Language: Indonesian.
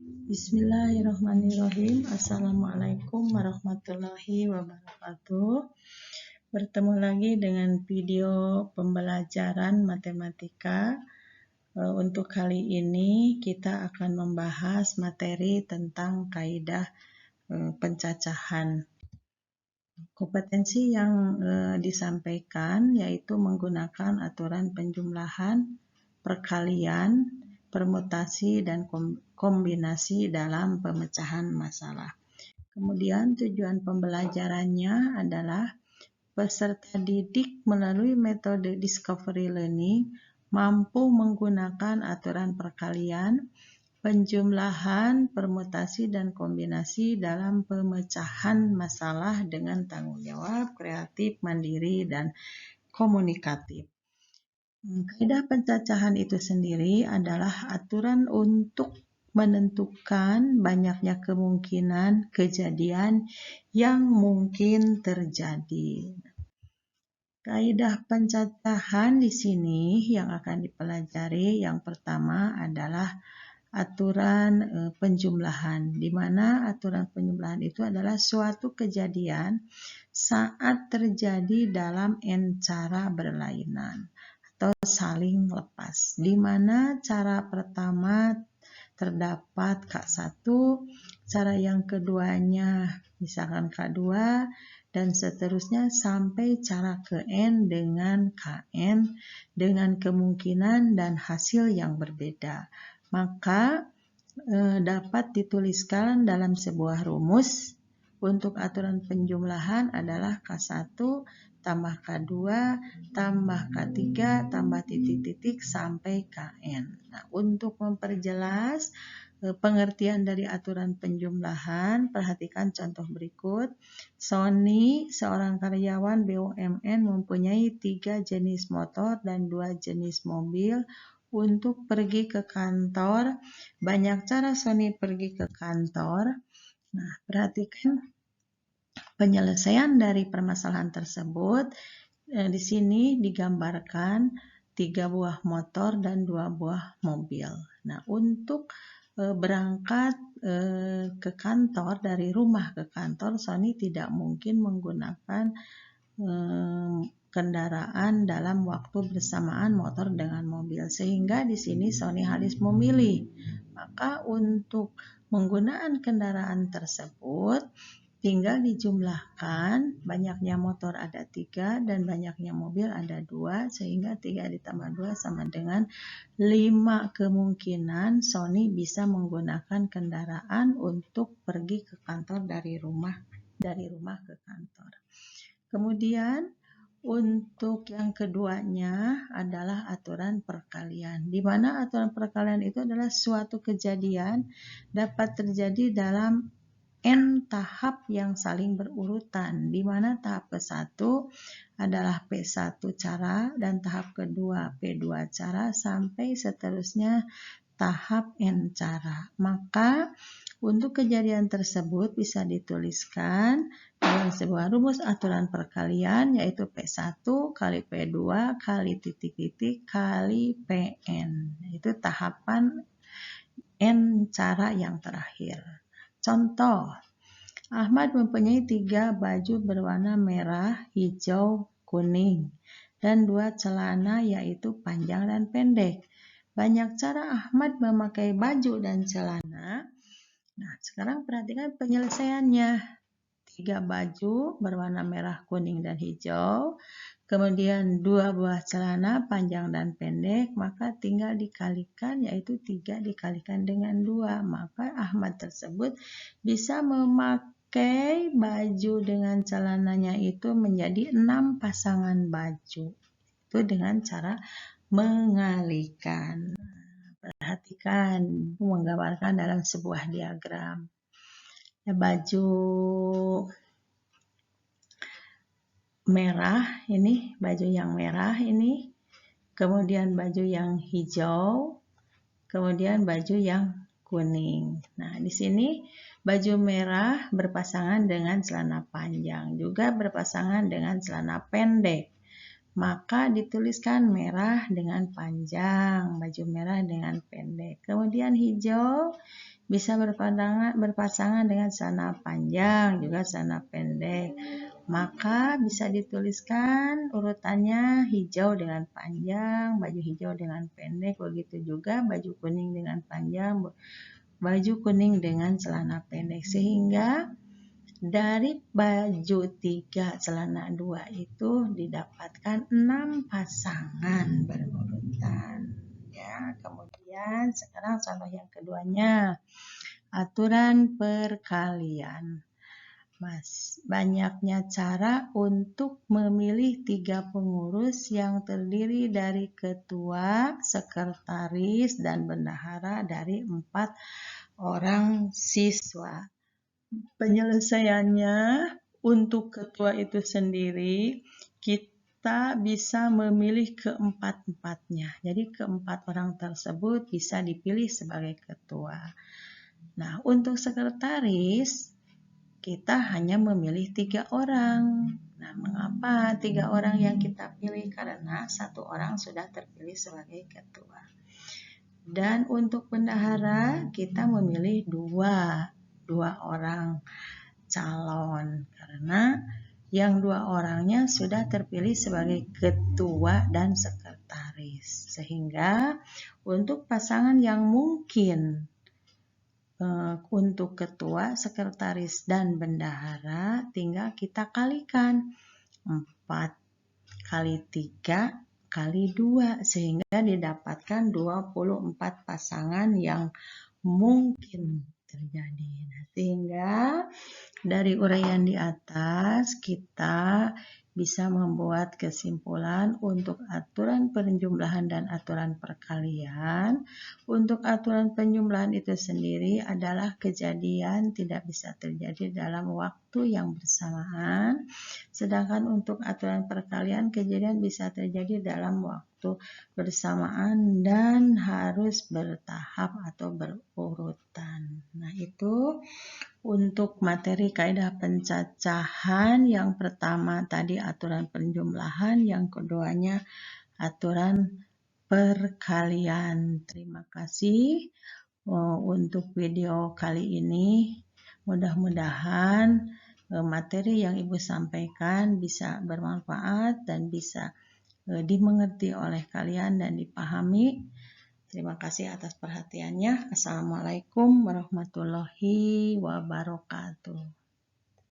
Bismillahirrahmanirrahim. Assalamualaikum warahmatullahi wabarakatuh. Bertemu lagi dengan video pembelajaran matematika. Untuk kali ini kita akan membahas materi tentang kaidah pencacahan. Kompetensi yang disampaikan yaitu menggunakan aturan penjumlahan, perkalian, permutasi, dan kombinasi dalam pemecahan masalah. Kemudian tujuan pembelajarannya adalah peserta didik melalui metode discovery learning mampu menggunakan aturan perkalian, penjumlahan, permutasi, dan kombinasi dalam pemecahan masalah dengan tanggung jawab, kreatif, mandiri, dan komunikatif. Kaidah pencacahan itu sendiri adalah aturan untuk menentukan banyaknya kemungkinan kejadian yang mungkin terjadi. Kaidah pencacahan di sini yang akan dipelajari yang pertama adalah aturan penjumlahan, di mana aturan penjumlahan itu adalah suatu kejadian saat terjadi dalam n cara berlainan atau saling lepas, di mana cara pertama terdapat K1, cara yang keduanya misalkan K2, dan seterusnya sampai cara ke N dengan Kn dengan kemungkinan dan hasil yang berbeda. Maka dapat dituliskan dalam sebuah rumus. Untuk aturan penjumlahan adalah K1 tambah K2 tambah K3 tambah titik-titik sampai Kn. Nah, untuk memperjelas pengertian dari aturan penjumlahan, perhatikan contoh berikut. Sony, seorang karyawan BUMN, mempunyai 3 jenis motor dan 2 jenis mobil. Untuk pergi ke kantor, banyak cara Sony pergi ke kantor. Nah, perhatikan penyelesaian dari permasalahan tersebut. Di sini digambarkan 3 buah motor dan 2 buah mobil. Nah, untuk berangkat ke kantor, dari rumah ke kantor, Sony tidak mungkin menggunakan kendaraan dalam waktu bersamaan motor dengan mobil, sehingga di sini Sony harus memilih. Maka untuk penggunaan kendaraan tersebut tinggal dijumlahkan, banyaknya motor ada 3 dan banyaknya mobil ada 2, sehingga 3 ditambah 2 sama dengan 5 kemungkinan Sony bisa menggunakan kendaraan untuk pergi ke kantor dari rumah ke kantor. Kemudian untuk yang keduanya adalah aturan perkalian, di mana aturan perkalian itu adalah suatu kejadian dapat terjadi dalam n tahap yang saling berurutan, di mana tahap ke-1 adalah P1 cara dan tahap kedua P2 cara sampai seterusnya tahap n cara. Maka untuk kejadian tersebut bisa dituliskan dalam sebuah rumus aturan perkalian, yaitu P1 kali P2 kali titik-titik kali Pn. Itu tahapan n cara yang terakhir. Contoh, Ahmad mempunyai 3 baju berwarna merah, hijau, kuning, dan 2 celana yaitu panjang dan pendek. Banyak cara Ahmad memakai baju dan celana. Nah, sekarang perhatikan penyelesaiannya. 3 baju berwarna merah, kuning, dan hijau. Kemudian 2 buah celana panjang dan pendek, maka tinggal dikalikan, yaitu 3 dikalikan dengan 2. Maka Ahmad tersebut bisa memakai baju dengan celananya itu menjadi 6 pasangan baju. Itu dengan cara mengalikan. Perhatikan, menggambarkan dalam sebuah diagram. Baju merah ini, baju yang merah ini, kemudian baju yang hijau, kemudian baju yang kuning. Nah, di sini baju merah berpasangan dengan celana panjang, juga berpasangan dengan celana pendek. Maka dituliskan merah dengan panjang, baju merah dengan pendek. Kemudian hijau, bisa berpasangan dengan celana panjang, juga celana pendek. Maka bisa dituliskan urutannya hijau dengan panjang, baju hijau dengan pendek, begitu juga baju kuning dengan panjang, baju kuning dengan celana pendek. Sehingga dari baju 3, celana 2 itu didapatkan 6 pasangan berurutan. Ya, kemudian sekarang contoh yang keduanya, aturan perkalian. Banyaknya cara untuk memilih 3 pengurus yang terdiri dari ketua, sekretaris, dan bendahara dari 4 orang siswa. Penyelesaiannya, untuk ketua itu sendiri, kita bisa memilih keempat-empatnya. Jadi keempat orang tersebut bisa dipilih sebagai ketua. Nah, untuk sekretaris, kita hanya memilih 3 orang. Nah, mengapa 3 orang yang kita pilih? Karena 1 orang sudah terpilih sebagai ketua. Dan untuk bendahara, kita memilih 2 orang calon. Karena yang 2 orangnya sudah terpilih sebagai ketua dan sekretaris. Sehingga untuk pasangan yang mungkin untuk ketua, sekretaris, dan bendahara tinggal kita kalikan 4 kali 3 kali 2 sehingga didapatkan 24 pasangan yang mungkin terjadi. Nah, sehingga dari uraian di atas kita bisa membuat kesimpulan untuk aturan penjumlahan dan aturan perkalian. Untuk aturan penjumlahan itu sendiri adalah kejadian tidak bisa terjadi dalam waktu yang bersamaan. Sedangkan untuk aturan perkalian kejadian bisa terjadi dalam waktu bersamaan dan harus bertahap atau berurutan. Nah, itu untuk materi kaidah pencacahan. Yang pertama tadi aturan penjumlahan, yang keduanya aturan perkalian. Terima kasih untuk video kali ini. Mudah-mudahan materi yang Ibu sampaikan bisa bermanfaat dan bisa dimengerti oleh kalian dan dipahami. Terima kasih atas perhatiannya. Assalamualaikum warahmatullahi wabarakatuh.